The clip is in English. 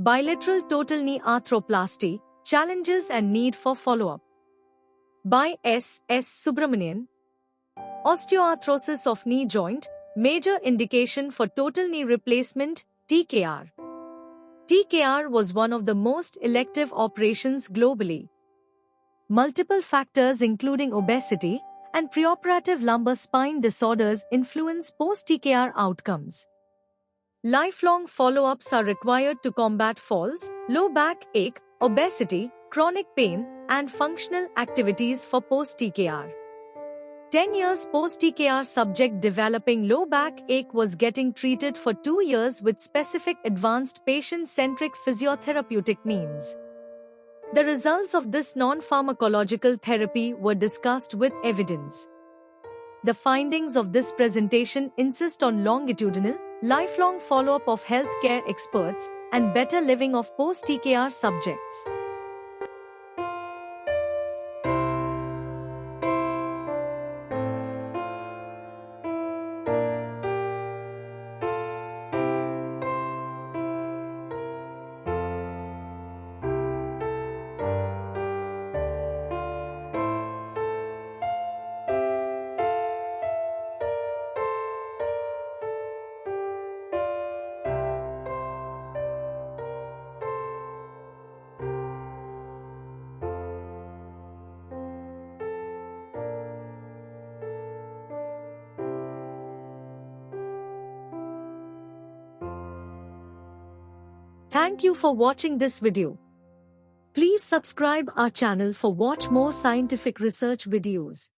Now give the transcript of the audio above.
Bilateral total knee arthroplasty, challenges and need for follow-up. By S. Subramanian. Osteoarthrosis of knee joint, major indication for total knee replacement, TKR. TKR was one of the most elective operations globally. Multiple factors including obesity and preoperative lumbar spine disorders influence post-TKR outcomes. Lifelong follow-ups are required to combat falls, low back ache, obesity, chronic pain, and functional activities for post-TKR. 10 years post-TKR subject developing low back ache was getting treated for 2 years with specific advanced patient-centric physiotherapeutic means. The results of this non-pharmacological therapy were discussed with evidence. The findings of this presentation insist on longitudinal, lifelong follow-up of healthcare experts and better living of post-TKR subjects. Thank you for watching this video. Please subscribe our channel for watch more scientific research videos.